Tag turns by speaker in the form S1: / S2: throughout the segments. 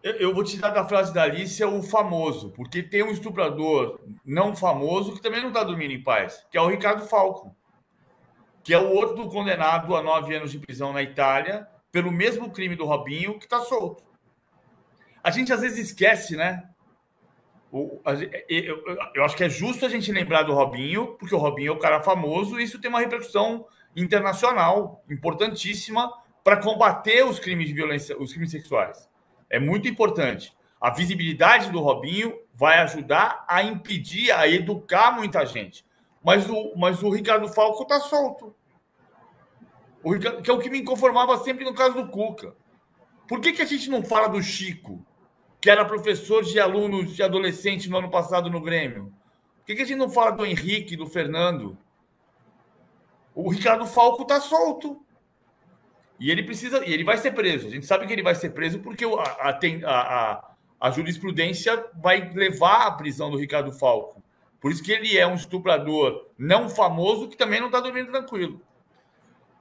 S1: Eu vou tirar da frase da Alicia o famoso, porque tem um estuprador não famoso que também não está dormindo em paz, que é o Ricardo Falco, que é o outro condenado a 9 anos de prisão na Itália pelo mesmo crime do Robinho, que está solto. A gente às vezes esquece, né? Eu acho que é justo a gente lembrar do Robinho, porque o Robinho é o cara famoso e isso tem uma repercussão internacional importantíssima para combater os crimes de violência, os crimes sexuais. É muito importante. A visibilidade do Robinho vai ajudar a impedir, a educar muita gente. Mas o Ricardo Falco está solto. Que é o que me inconformava sempre no caso do Cuca. Por que a gente não fala do Chico, que era professor de alunos de adolescente no ano passado no Grêmio? Por que a gente não fala do Henrique, do Fernando? O Ricardo Falco está solto. E ele precisa, e ele vai ser preso. A gente sabe que ele vai ser preso porque a jurisprudência vai levar à prisão do Ricardo Falco. Por isso que ele é um estuprador não famoso que também não está dormindo tranquilo.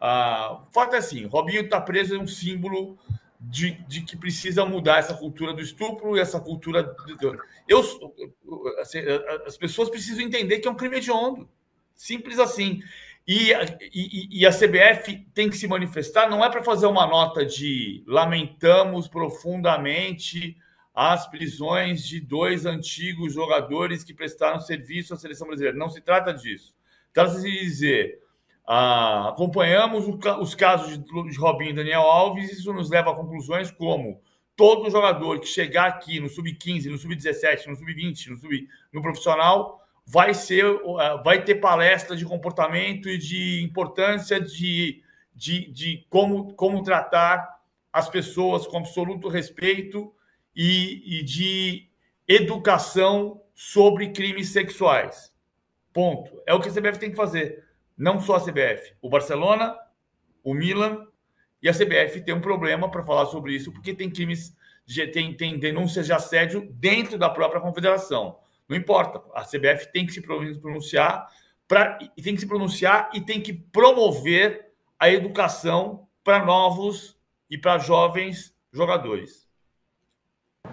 S1: O fato é assim, Robinho está preso, é um símbolo de que precisa mudar essa cultura do estupro e essa cultura... As pessoas precisam entender que é um crime hediondo. Simples assim. E a CBF tem que se manifestar, não é para fazer uma nota de lamentamos profundamente as prisões de 2 antigos jogadores que prestaram serviço à seleção brasileira. Não se trata disso. Trata-se de dizer... acompanhamos os casos de Robinho e Daniel Alves, e isso nos leva a conclusões como todo jogador que chegar aqui no sub-15, no sub-17, no sub-20, no profissional, vai ter palestra de comportamento e de importância de como tratar as pessoas com absoluto respeito e de educação sobre crimes sexuais. Ponto. É o que a CBF tem que fazer. Não só a CBF. O Barcelona, o Milan e a CBF tem um problema para falar sobre isso, porque tem crimes, tem denúncias de assédio dentro da própria confederação. Não importa. A CBF tem que se pronunciar e tem que promover a educação para novos e para jovens jogadores.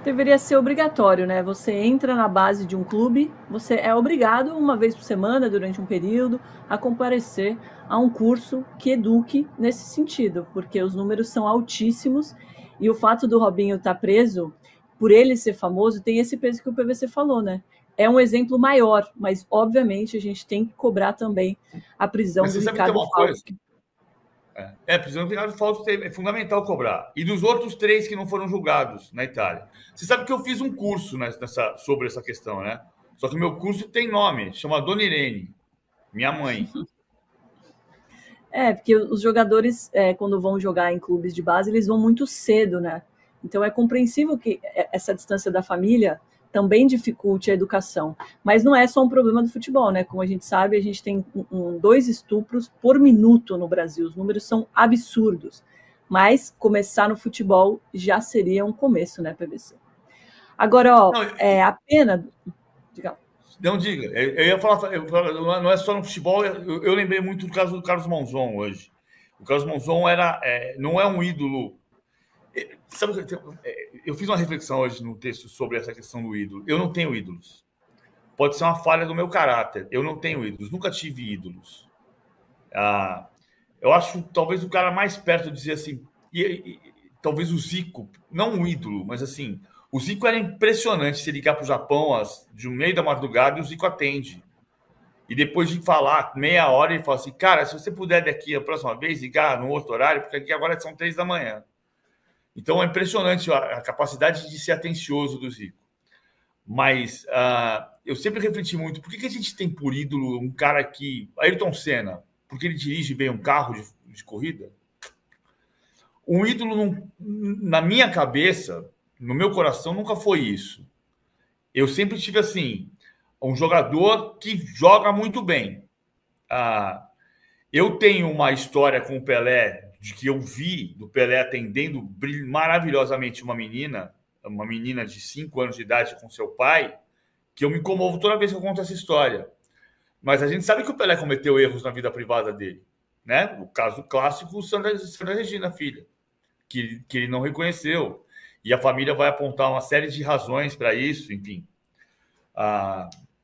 S2: Deveria ser obrigatório, né? Você entra na base de um clube, você é obrigado, uma vez por semana, durante um período, a comparecer a um curso que eduque nesse sentido, porque os números são altíssimos e o fato do Robinho estar preso, por ele ser famoso, tem esse peso que o PVC falou, né? É um exemplo maior, mas obviamente a gente tem que cobrar também a prisão do Ricardo Falco.
S1: Prisão do Ricardo Falco é fundamental cobrar. E dos outros 3 que não foram julgados na Itália. Você sabe que eu fiz um curso sobre essa questão, né? Só que o meu curso tem nome, chama Dona Irene, minha mãe.
S2: Porque os jogadores, quando vão jogar em clubes de base, eles vão muito cedo, né? Então é compreensível que essa distância da família também dificulte a educação. Mas não é só um problema do futebol, né? Como a gente sabe, a gente tem 2 estupros por minuto no Brasil. Os números são absurdos. Mas começar no futebol já seria um começo, né, PVC? Agora, a pena...
S1: Não, diga. Eu ia falar, não é só no futebol, eu lembrei muito do caso do Carlos Monzon hoje. O Carlos Monzon não é um ídolo. Sabe, eu fiz uma reflexão hoje no texto sobre essa questão do ídolo. Eu não tenho ídolos. Pode ser uma falha do meu caráter. Eu não tenho ídolos. Nunca tive ídolos. Eu acho talvez o cara mais perto de dizer assim, talvez o Zico, não um ídolo, mas assim, o Zico era impressionante se ligar para o Japão de meio da madrugada e o Zico atende. E depois de falar meia hora, ele fala assim, cara, se você puder daqui a próxima vez ligar no outro horário, porque aqui agora são 3 da manhã. Então é impressionante a capacidade de ser atencioso do Zico. Mas eu sempre refleti muito, por que a gente tem por ídolo um cara que... Ayrton Senna, porque ele dirige bem um carro de corrida? Um ídolo, na minha cabeça, no meu coração, nunca foi isso. Eu sempre tive assim, um jogador que joga muito bem. Eu tenho uma história com o Pelé, de que eu vi do Pelé atendendo maravilhosamente uma menina de 5 anos de idade com seu pai, que eu me comovo toda vez que eu conto essa história. Mas a gente sabe que o Pelé cometeu erros na vida privada dele, né? O caso clássico, Sandra Regina, filha, que ele não reconheceu. E a família vai apontar uma série de razões para isso, enfim.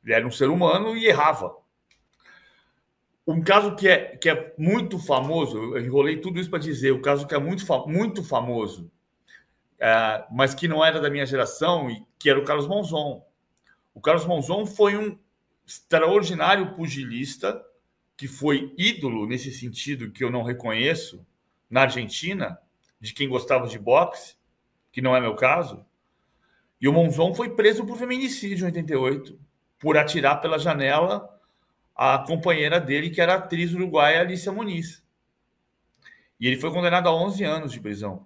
S1: Ele era um ser humano e errava. Um caso que é muito famoso, eu enrolei tudo isso para dizer, o caso que é muito famoso, mas que não era da minha geração, e que era o Carlos Monzon. O Carlos Monzon foi um extraordinário pugilista, que foi ídolo nesse sentido que eu não reconheço, na Argentina, de quem gostava de boxe, que não é meu caso. E o Monzon foi preso por feminicídio em 88, por atirar pela janela a companheira dele, que era a atriz uruguaia Alicia Muniz. E ele foi condenado a 11 anos de prisão.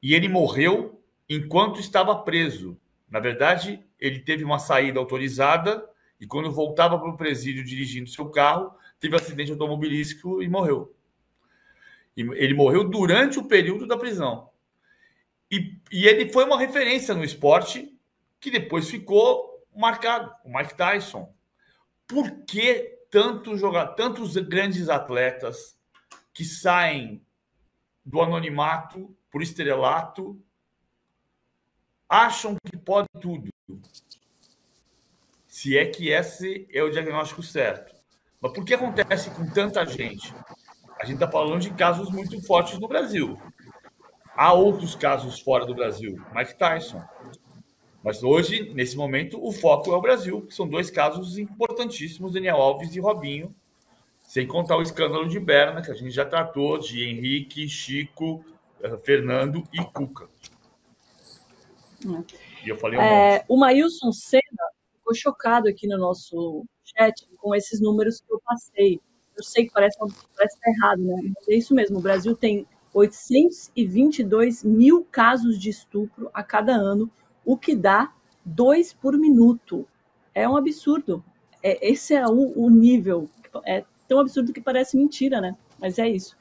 S1: E ele morreu enquanto estava preso. Na verdade, ele teve uma saída autorizada e quando voltava para o presídio dirigindo seu carro, teve um acidente automobilístico e morreu. E ele morreu durante o período da prisão. E ele foi uma referência no esporte que depois ficou marcado, o Mike Tyson. Por que tantos grandes atletas que saem do anonimato por estrelato acham que pode tudo? Se é que esse é o diagnóstico certo. Mas por que acontece com tanta gente? A gente está falando de casos muito fortes no Brasil. Há outros casos fora do Brasil, Mike Tyson. Mas hoje, nesse momento, o foco é o Brasil, que são dois casos importantíssimos, Daniel Alves e Robinho, sem contar o escândalo de Berna, que a gente já tratou, de Henrique, Chico, Fernando e Cuca. E eu falei
S2: o Maílson Senna ficou chocado aqui no nosso chat com esses números que eu passei. Eu sei que parece estar errado, né? Mas é isso mesmo, o Brasil tem 822 mil casos de estupro a cada ano, o que dá 2 por minuto. É um absurdo. Esse é o nível. É tão absurdo que parece mentira, né? Mas é isso.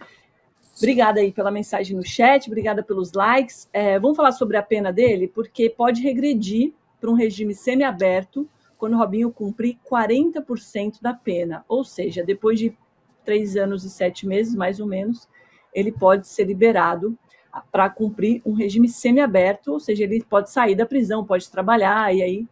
S2: Obrigada aí pela mensagem no chat, obrigada pelos likes. Vamos falar sobre a pena dele, porque pode regredir para um regime semiaberto quando o Robinho cumprir 40% da pena. Ou seja, depois de 3 anos e 7 meses, mais ou menos, ele pode ser liberado para cumprir um regime semiaberto, ou seja, ele pode sair da prisão, pode trabalhar, e aí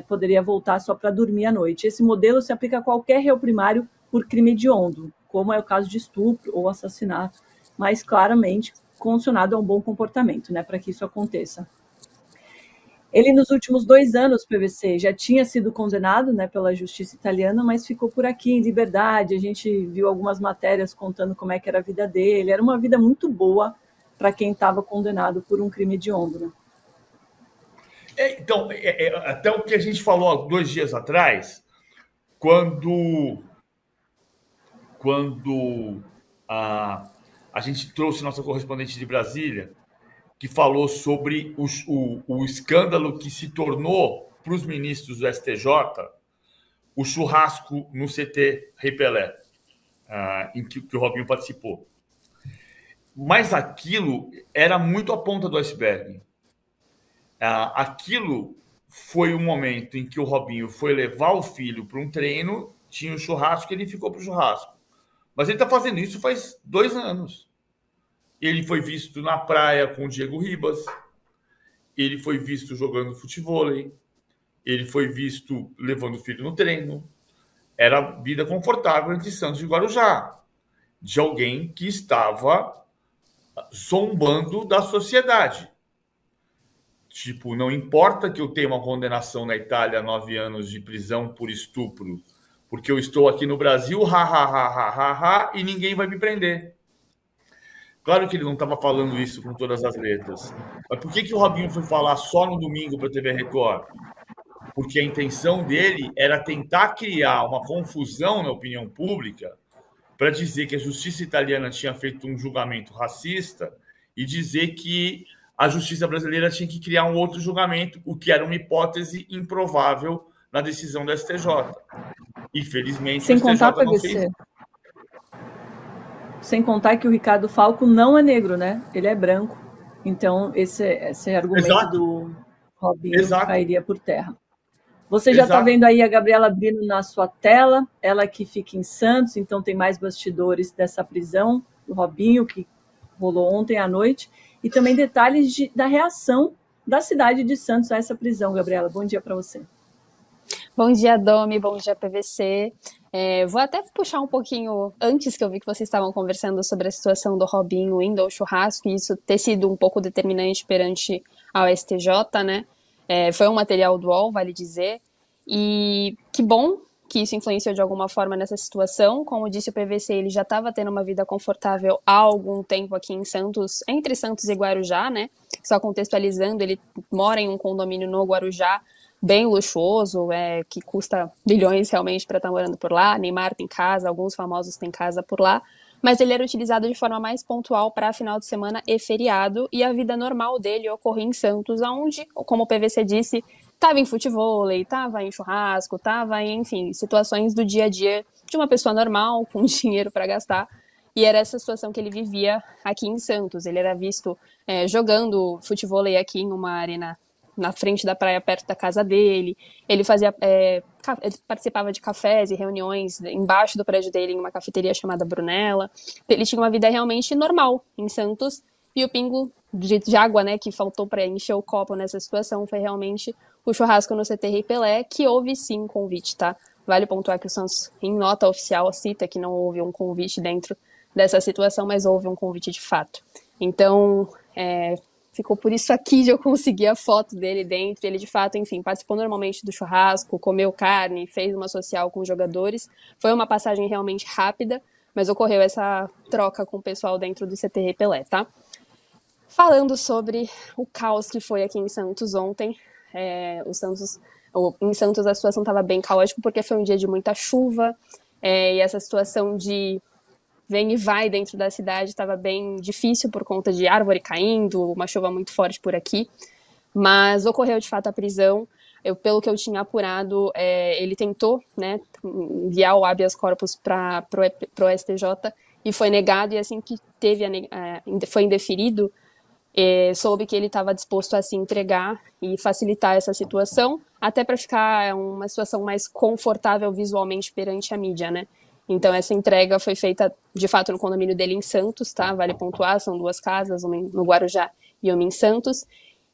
S2: poderia voltar só para dormir à noite. Esse modelo se aplica a qualquer réu primário por crime hediondo, como é o caso de estupro ou assassinato, mas claramente condicionado a um bom comportamento, né, para que isso aconteça. Ele, nos últimos 2 anos, PVC, já tinha sido condenado, né, pela justiça italiana, mas ficou por aqui em liberdade. A gente viu algumas matérias contando como é que era a vida dele. Era uma vida muito boa para quem estava condenado por um crime hediondo, né?
S1: Então, até o que a gente falou 2 dias atrás, quando a gente trouxe nossa correspondente de Brasília, que falou sobre o escândalo que se tornou para os ministros do STJ o churrasco no CT Rei Pelé, em que o Robinho participou. Mas aquilo era muito a ponta do iceberg. Aquilo foi um momento em que o Robinho foi levar o filho para um treino, tinha o churrasco e ele ficou para o churrasco. Mas ele está fazendo isso faz 2 anos. Ele foi visto na praia com o Diego Ribas, ele foi visto jogando futevôlei, ele foi visto levando o filho no treino. Era vida confortável entre Santos e Guarujá, de alguém que estava zombando da sociedade. Tipo, não importa que eu tenha uma condenação na Itália, 9 anos de prisão por estupro, porque eu estou aqui no Brasil, e ninguém vai me prender. Claro que ele não estava falando isso com todas as letras. Mas por que o Robinho foi falar só no domingo para a TV Record? Porque a intenção dele era tentar criar uma confusão na opinião pública para dizer que a justiça italiana tinha feito um julgamento racista e dizer que a justiça brasileira tinha que criar um outro julgamento, o que era uma hipótese improvável na decisão da STJ. Infelizmente,
S2: sem contar, PVC, sem contar que o Ricardo Falco não é negro, né? Ele é branco. Então, esse argumento Exato. Do Robinho Exato. Cairia por terra. Você já está vendo aí a Gabriela Brino na sua tela, ela que fica em Santos, então tem mais bastidores dessa prisão do Robinho, que rolou ontem à noite. e também detalhes da reação da cidade de Santos a essa prisão. Gabriela, bom dia para você.
S3: Bom dia, Domi, bom dia, PVC. Vou até puxar um pouquinho antes, que eu vi que vocês estavam conversando sobre a situação do Robinho indo ao churrasco, e isso ter sido um pouco determinante perante ao STJ, né? Foi um material do UOL, vale dizer, e que bom que isso influenciou de alguma forma nessa situação. Como disse o PVC, ele já estava tendo uma vida confortável há algum tempo aqui em Santos, entre Santos e Guarujá, né? Só contextualizando, ele mora em um condomínio no Guarujá, bem luxuoso, que custa bilhões realmente para estar morando por lá. Neymar tem casa, alguns famosos têm casa por lá, mas ele era utilizado de forma mais pontual para final de semana e feriado, e a vida normal dele ocorria em Santos, onde, como o PVC disse, estava em futevôlei, estava em churrasco, estava em, enfim, situações do dia a dia de uma pessoa normal, com dinheiro para gastar, e era essa situação que ele vivia aqui em Santos. Ele era visto jogando futevôlei aqui em uma arena na frente da praia, perto da casa dele. Ele ele participava de cafés e reuniões embaixo do prédio dele, em uma cafeteria chamada Brunella. Ele tinha uma vida realmente normal em Santos, e o pingo de água, né, que faltou para encher o copo nessa situação foi realmente o churrasco no CT Rei Pelé, que houve sim convite, tá? Vale pontuar que o Santos, em nota oficial, cita que não houve um convite dentro dessa situação, mas houve um convite de fato. Então, ficou por isso aqui de eu conseguir a foto dele dentro. Ele, de fato, enfim, participou normalmente do churrasco, comeu carne, fez uma social com os jogadores. Foi uma passagem realmente rápida, mas ocorreu essa troca com o pessoal dentro do CT Rei Pelé, tá? Falando sobre o caos que foi aqui em Santos ontem, em Santos a situação estava bem caótica, porque foi um dia de muita chuva, e essa situação de vem e vai dentro da cidade estava bem difícil por conta de árvore caindo, uma chuva muito forte por aqui, mas ocorreu de fato a prisão. Pelo que eu tinha apurado, ele tentou, né, enviar o habeas corpus para o STJ e foi negado, e assim que foi indeferido, soube que ele estava disposto a se entregar e facilitar essa situação, até para ficar uma situação mais confortável visualmente perante a mídia, né? Então, essa entrega foi feita, de fato, no condomínio dele em Santos, tá? Vale pontuar, são 2 casas, uma no Guarujá e uma em Santos.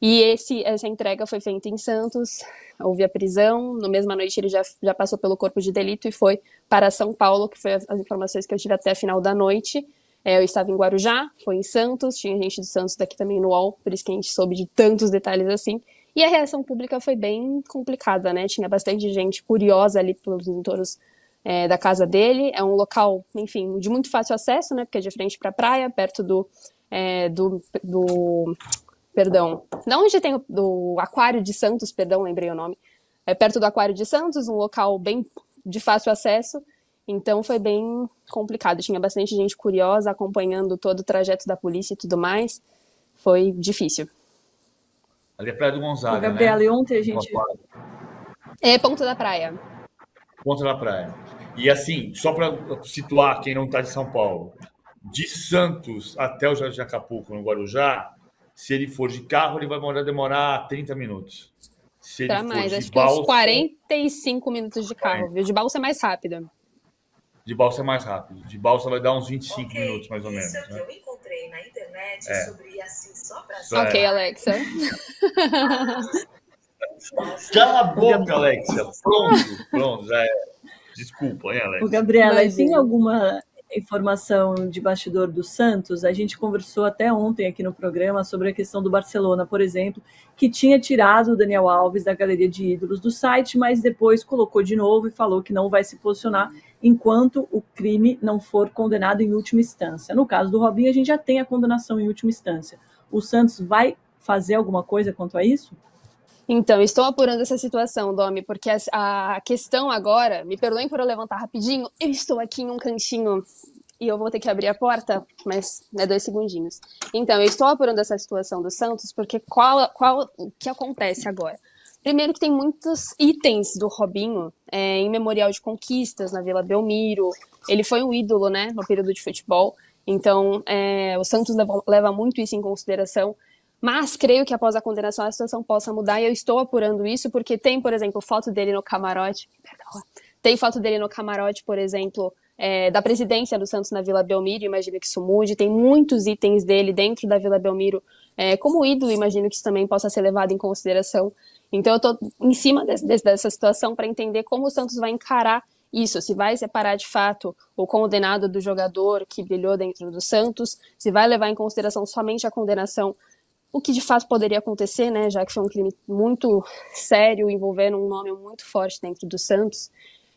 S3: E essa entrega foi feita em Santos, houve a prisão, na mesma noite ele já passou pelo corpo de delito e foi para São Paulo, que foi as informações que eu tive até a final da noite. Eu estava em Guarujá, foi em Santos, tinha gente de Santos daqui também no UOL, por isso que a gente soube de tantos detalhes assim. E a reação pública foi bem complicada, né? Tinha bastante gente curiosa ali pelos entornos da casa dele. É um local, enfim, de muito fácil acesso, né, porque é de frente para a praia, perto perdão, não onde tem do Aquário de Santos, perdão, lembrei o nome, perto do Aquário de Santos, um local bem de fácil acesso, então foi bem complicado, tinha bastante gente curiosa acompanhando todo o trajeto da polícia e tudo mais, foi difícil.
S1: Ali é Praia do Gonzaga,
S2: Gabriela,
S1: né?
S2: E ontem a gente...
S3: Ponta da Praia.
S1: Ponta da Praia. E assim, só para situar quem não está de São Paulo, de Santos até o Jardim de Acapulco, no Guarujá, se ele for de carro, ele vai demorar 30 minutos. Se ele for
S3: mais,
S1: de
S3: acho
S1: balsa,
S3: que uns 45 minutos de carro, viu? De balsa é mais rápido.
S1: De balsa é mais rápido. De balsa vai dar uns 25 minutos, mais ou menos.
S4: Isso é o que eu encontrei na internet sobre assim, só para...
S3: Ok, Alexa.
S1: Cala a boca, Alexia. Pronto, já é. Desculpa, hein, Alex?
S2: Gabriela, tem alguma informação de bastidor do Santos? A gente conversou até ontem aqui no programa sobre a questão do Barcelona, por exemplo, que tinha tirado o Daniel Alves da galeria de ídolos do site, mas depois colocou de novo e falou que não vai se posicionar enquanto o crime não for condenado em última instância. No caso do Robinho, a gente já tem a condenação em última instância. O Santos vai fazer alguma coisa quanto a isso?
S3: Então, estou apurando essa situação, Domi, porque a questão agora, me perdoem por eu levantar rapidinho, eu estou aqui em um cantinho e eu vou ter que abrir a porta, mas 2 segundinhos. Então, eu estou apurando essa situação do Santos, porque o que acontece agora? Primeiro que tem muitos itens do Robinho em memorial de conquistas na Vila Belmiro, ele foi um ídolo, né, no período de futebol, então o Santos leva muito isso em consideração. Mas creio que após a condenação a situação possa mudar, e eu estou apurando isso porque tem, por exemplo, foto dele no camarote. Tem foto dele no camarote, por exemplo, da presidência do Santos na Vila Belmiro, imagino que isso mude, tem muitos itens dele dentro da Vila Belmiro, como ídolo, imagino que isso também possa ser levado em consideração. Então eu estou em cima dessa situação para entender como o Santos vai encarar isso, se vai separar de fato o condenado do jogador que brilhou dentro do Santos, se vai levar em consideração somente a condenação, o que de fato poderia acontecer, né, já que foi um crime muito sério, envolvendo um nome muito forte dentro do Santos.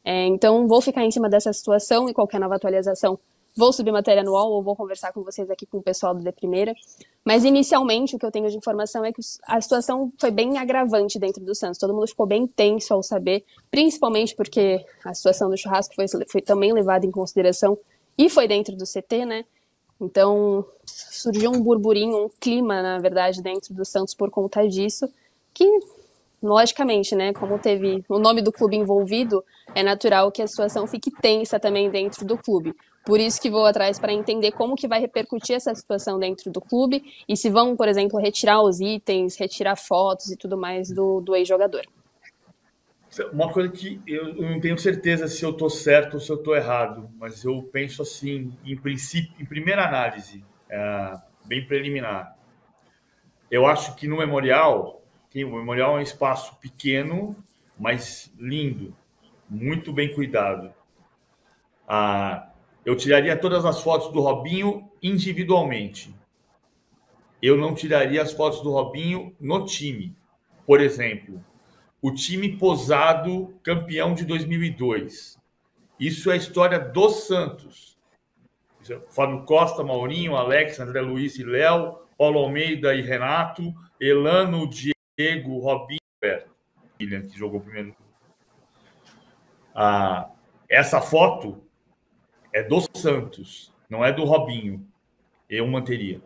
S3: Então vou ficar em cima dessa situação e qualquer nova atualização vou subir matéria no UOL ou vou conversar com vocês aqui com o pessoal do De Primeira. Mas inicialmente o que eu tenho de informação é que a situação foi bem agravante dentro do Santos. Todo mundo ficou bem tenso ao saber, principalmente porque a situação do churrasco foi também levada em consideração e foi dentro do CT, né? Então surgiu um burburinho, um clima, na verdade, dentro do Santos por conta disso, que logicamente, né, como teve o nome do clube envolvido, é natural que a situação fique tensa também dentro do clube. Por isso que vou atrás para entender como que vai repercutir essa situação dentro do clube e se vão, por exemplo, retirar os itens, retirar fotos e tudo mais do ex-jogador.
S1: Uma coisa que eu não tenho certeza se eu estou certo ou se eu estou errado, mas eu penso assim, em princípio, em primeira análise, bem preliminar. Eu acho que no Memorial, o Memorial é um espaço pequeno, mas lindo, muito bem cuidado. Eu tiraria todas as fotos do Robinho individualmente. Eu não tiraria as fotos do Robinho no time. Por exemplo, o time posado campeão de 2002. Isso é a história do Santos. Fábio Costa, Maurinho, Alex, André Luiz e Léo, Paulo Almeida e Renato, Elano, Diego, Robinho e Roberto, que jogou primeiro. Essa foto é do Santos, não é do Robinho. Eu manteria.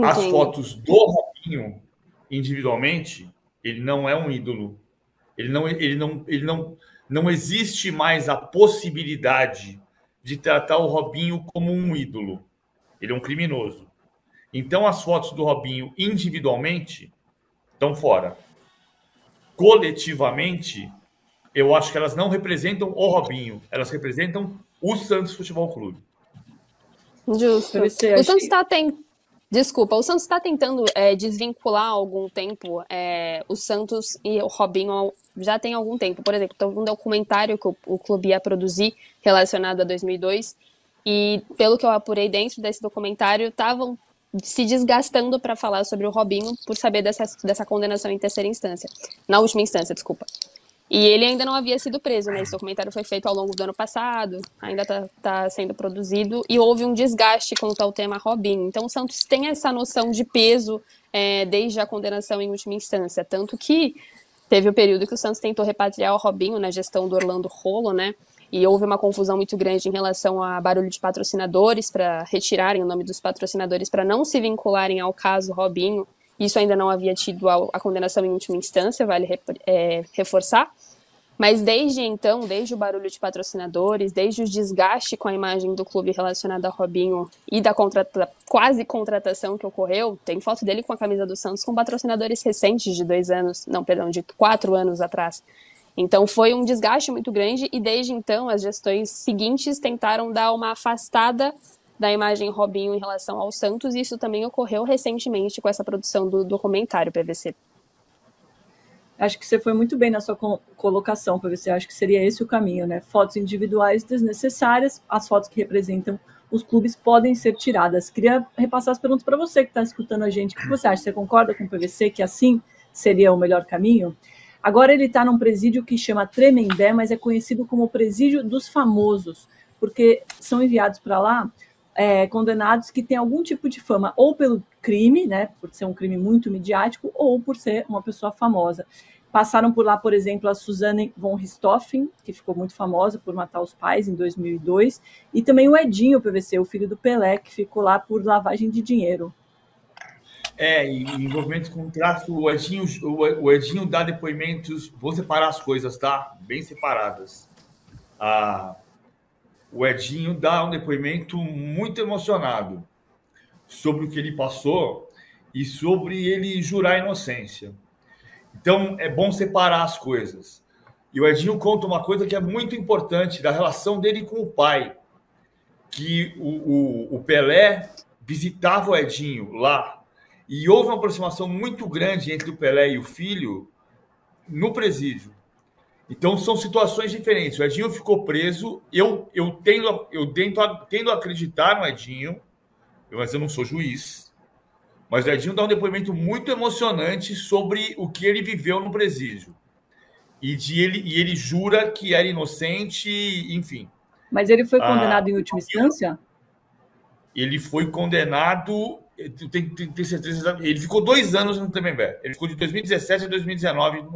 S1: As fotos do Robinho, individualmente, ele não é um ídolo. Não existe mais a possibilidade de tratar o Robinho como um ídolo. Ele é um criminoso. Então, as fotos do Robinho individualmente estão fora. Coletivamente, eu acho que elas não representam o Robinho. Elas representam o Santos Futebol Clube.
S3: Justo. O Santos está Desculpa, o Santos está tentando desvincular há algum tempo o Santos e o Robinho já tem algum tempo. Por exemplo, tem um documentário que o clube ia produzir relacionado a 2002 e, pelo que eu apurei dentro desse documentário, estavam se desgastando para falar sobre o Robinho por saber dessa condenação em terceira instância. Na última instância, desculpa. E ele ainda não havia sido preso, né? Esse documentário foi feito ao longo do ano passado, ainda está sendo produzido, e houve um desgaste quanto ao tema Robinho. Então o Santos tem essa noção de peso desde a condenação em última instância, tanto que teve o período que o Santos tentou repatriar o Robinho na gestão do Orlando Rolo, né? E houve uma confusão muito grande em relação a barulho de patrocinadores, para retirarem o nome dos patrocinadores, para não se vincularem ao caso Robinho. Isso ainda não havia tido a condenação em última instância, vale reforçar. Mas desde então, desde o barulho de patrocinadores, desde o desgaste com a imagem do clube relacionado a Robinho e da quase contratação que ocorreu, tem foto dele com a camisa do Santos com patrocinadores recentes de 4 anos atrás. Então foi um desgaste muito grande e desde então as gestões seguintes tentaram dar uma afastada da imagem Robinho em relação ao Santos, e isso também ocorreu recentemente com essa produção do documentário PVC.
S2: Acho que você foi muito bem na sua colocação, PVC. Acho que seria esse o caminho, né? Fotos individuais desnecessárias, as fotos que representam os clubes podem ser tiradas. Queria repassar as perguntas para você que está escutando a gente. O que você acha? Você concorda com o PVC que assim seria o melhor caminho? Agora ele está num presídio que chama Tremembé, mas é conhecido como o presídio dos famosos, porque são enviados para lá condenados que têm algum tipo de fama, ou pelo crime, né, por ser um crime muito midiático, ou por ser uma pessoa famosa. Passaram por lá, por exemplo, a Suzanne von Richthofen, que ficou muito famosa por matar os pais em 2002, e também o Edinho, PVC, o filho do Pelé, que ficou lá por lavagem de dinheiro.
S1: E envolvimentos com tráfico, o Edinho dá depoimentos, vou separar as coisas, tá? Bem separadas. O Edinho dá um depoimento muito emocionado sobre o que ele passou e sobre ele jurar a inocência. Então, é bom separar as coisas. E o Edinho conta uma coisa que é muito importante da relação dele com o pai, que o Pelé visitava o Edinho lá e houve uma aproximação muito grande entre o Pelé e o filho no presídio. Então são situações diferentes. O Edinho ficou preso. Eu tendo a acreditar no Edinho, mas eu não sou juiz. Mas o Edinho dá um depoimento muito emocionante sobre o que ele viveu no presídio. E ele jura que era inocente, enfim.
S2: Mas ele foi condenado em última instância?
S1: Ele foi condenado, tenho certeza, ele ficou 2 anos no Tremembé. Ele ficou de 2017 a 2019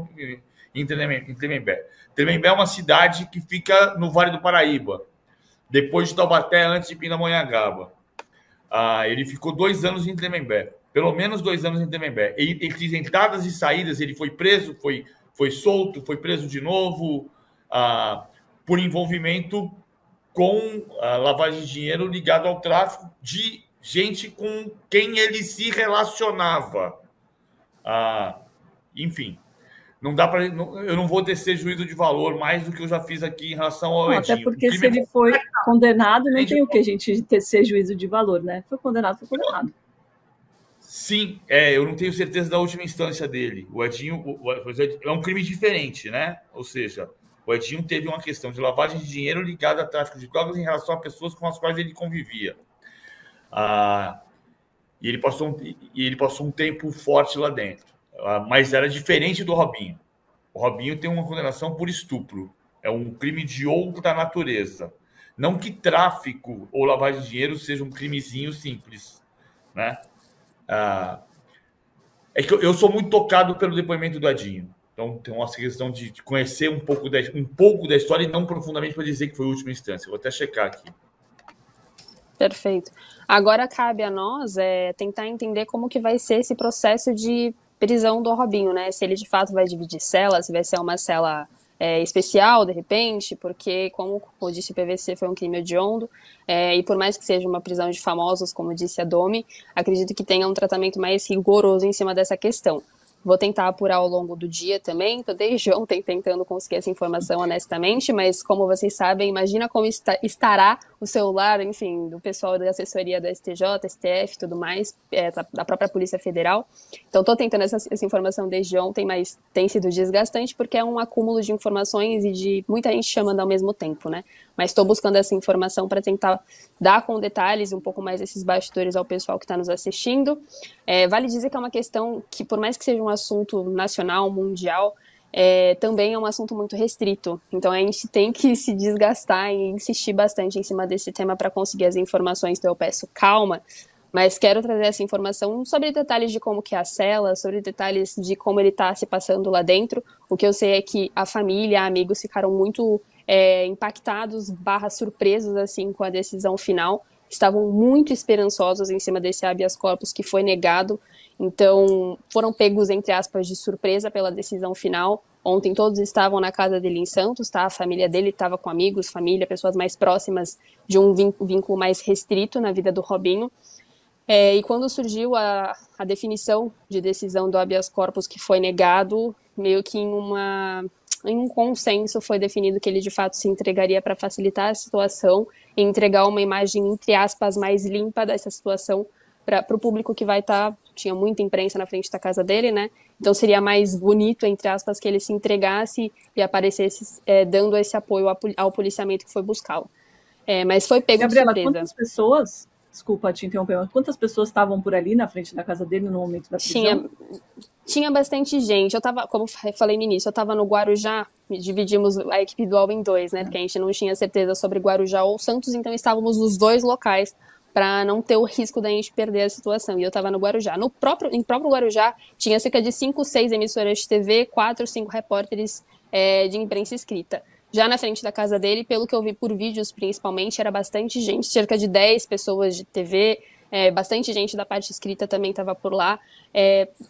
S1: em Tremembé. Tremembé é uma cidade que fica no Vale do Paraíba, depois de Taubaté, antes de Pindamonhangaba. Ele ficou 2 anos em Tremembé, pelo menos 2 anos em Tremembé. Entre entradas e saídas, ele foi preso, foi solto, foi preso de novo, por envolvimento com lavagem de dinheiro ligado ao tráfico de gente com quem ele se relacionava. Enfim, não dá para, eu não vou tecer juízo de valor mais do que eu já fiz aqui em relação ao Edinho.
S2: Até porque se ele foi condenado, não tem o que a gente tecer juízo de valor, né? Foi condenado, foi condenado.
S1: Sim, eu não tenho certeza da última instância dele. O Edinho é um crime diferente, né? Ou seja, o Edinho teve uma questão de lavagem de dinheiro ligada a tráfico de drogas em relação a pessoas com as quais ele convivia. E ele passou um tempo forte lá dentro. Mas era diferente do Robinho. O Robinho tem uma condenação por estupro. É um crime de outra natureza. Não que tráfico ou lavagem de dinheiro seja um crimezinho simples, né? É que eu sou muito tocado pelo depoimento do Edinho. Então, tem uma questão de conhecer um pouco da história e não profundamente para dizer que foi a última instância. Vou até checar aqui.
S3: Perfeito. Agora cabe a nós tentar entender como que vai ser esse processo de prisão do Robinho, né? Se ele de fato vai dividir cela, se vai ser uma cela especial, de repente, porque, como eu disse, o PVC foi um crime hediondo, e por mais que seja uma prisão de famosos, como disse a Domi, acredito que tenha um tratamento mais rigoroso em cima dessa questão. Vou tentar apurar ao longo do dia também, estou desde ontem tentando conseguir essa informação honestamente, mas como vocês sabem, imagina como estará o celular, enfim, do pessoal da assessoria da STJ, STF e tudo mais, da própria Polícia Federal. Então estou tentando essa informação desde ontem, mas tem sido desgastante porque é um acúmulo de informações e de muita gente chamando ao mesmo tempo, né? Mas estou buscando essa informação para tentar dar com detalhes um pouco mais esses bastidores ao pessoal que está nos assistindo. Vale dizer que é uma questão que, por mais que seja um assunto nacional, mundial, também é um assunto muito restrito. Então a gente tem que se desgastar e insistir bastante em cima desse tema para conseguir as informações. Então eu peço calma, mas quero trazer essa informação sobre detalhes de como que é a cela, sobre detalhes de como ele está se passando lá dentro. O que eu sei é que a família, amigos ficaram muito impactados, surpresos assim, com a decisão final. Estavam muito esperançosos em cima desse habeas corpus que foi negado. Então, foram pegos, entre aspas, de surpresa pela decisão final. Ontem todos estavam na casa dele em Santos, tá? A família dele estava com amigos, família, pessoas mais próximas de um vínculo mais restrito na vida do Robinho. E quando surgiu a definição de decisão do habeas corpus que foi negado, meio que em um consenso foi definido que ele de fato se entregaria para facilitar a situação e entregar uma imagem, entre aspas, mais limpa dessa situação para o público que vai estar. Tinha muita imprensa na frente da casa dele, né? Então seria mais bonito, entre aspas, que ele se entregasse e aparecesse dando esse apoio ao policiamento que foi buscá-lo. Mas foi pego de surpresa.
S2: Quantas pessoas, desculpa te interromper, mas quantas pessoas estavam por ali na frente da casa dele no momento da prisão?
S3: Tinha bastante gente. Eu tava, como eu falei no início, eu estava no Guarujá, dividimos a equipe do UOL em 2, né? Porque a gente não tinha certeza sobre Guarujá ou Santos, então estávamos nos 2 locais para não ter o risco da gente perder a situação. E eu estava no Guarujá. Em próprio Guarujá, tinha cerca de 5, 6 emissoras de TV, 4, 5 repórteres de imprensa escrita. Já na frente da casa dele, pelo que eu vi por vídeos principalmente, era bastante gente, cerca de 10 pessoas de TV, bastante gente da parte escrita também estava por lá.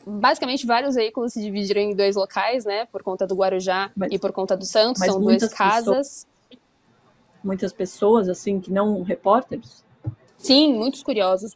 S3: Basicamente, vários veículos se dividiram em 2 locais, né, por conta do Guarujá e por conta do Santos, são 2 casas.
S2: Muitas pessoas, assim, que não repórteres?
S3: Sim, muitos curiosos,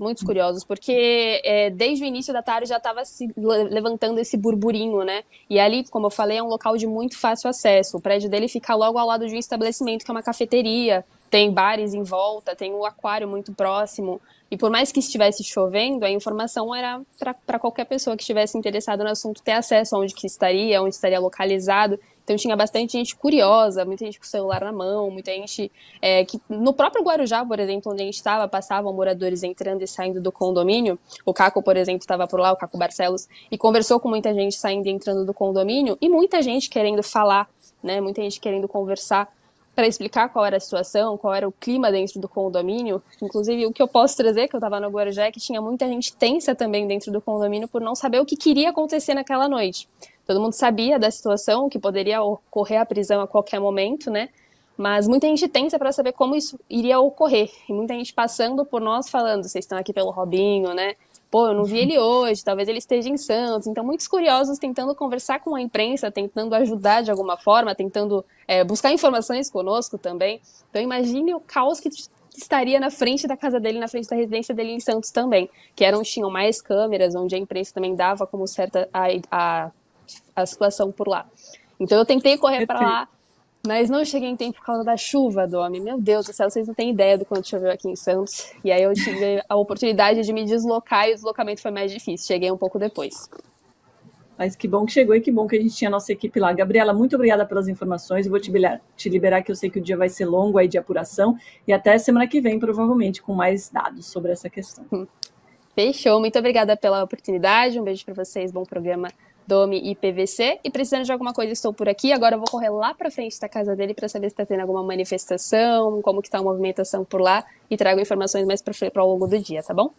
S3: porque desde o início da tarde já estava se levantando esse burburinho, né? E ali, como eu falei, é um local de muito fácil acesso. O prédio dele fica logo ao lado de um estabelecimento que é uma cafeteria, tem bares em volta, tem um aquário muito próximo. E por mais que estivesse chovendo, a informação era para qualquer pessoa que estivesse interessada no assunto ter acesso a onde estaria localizado. Então tinha bastante gente curiosa, muita gente com o celular na mão, muita gente que no próprio Guarujá, por exemplo, onde a gente estava, passavam moradores entrando e saindo do condomínio. O Caco, por exemplo, estava por lá, o Caco Barcelos, e conversou com muita gente saindo e entrando do condomínio, e muita gente querendo falar, né? Muita gente querendo conversar para explicar qual era a situação, qual era o clima dentro do condomínio. Inclusive, o que eu posso trazer, que eu estava no Guarujá, é que tinha muita gente tensa também dentro do condomínio por não saber o que queria acontecer naquela noite. Todo mundo sabia da situação, que poderia ocorrer a prisão a qualquer momento, né? Mas muita gente tensa para saber como isso iria ocorrer. E muita gente passando por nós falando, vocês estão aqui pelo Robinho, né? Pô, eu não vi ele hoje, talvez ele esteja em Santos. Então, muitos curiosos tentando conversar com a imprensa, tentando ajudar de alguma forma, tentando buscar informações conosco também. Então, imagine o caos que estaria na frente da casa dele, na frente da residência dele em Santos também, que era onde tinham mais câmeras, onde a imprensa também dava como certa a situação por lá. Então, eu tentei correr para lá, mas não cheguei em tempo por causa da chuva, Domi. Meu Deus do céu, vocês não têm ideia do quanto choveu aqui em Santos. E aí eu tive a oportunidade de me deslocar e o deslocamento foi mais difícil. Cheguei um pouco depois.
S2: Mas que bom que chegou e que bom que a gente tinha a nossa equipe lá. Gabriela, muito obrigada pelas informações. Eu vou te liberar, que eu sei que o dia vai ser longo aí de apuração. E até semana que vem, provavelmente, com mais dados sobre essa questão.
S3: Fechou. Muito obrigada pela oportunidade. Um beijo para vocês. Bom programa, Domi e PVC. E precisando de alguma coisa, estou por aqui. Agora eu vou correr lá para frente da casa dele para saber se está tendo alguma manifestação, como que está a movimentação por lá, e trago informações mais para ao longo do dia, tá bom?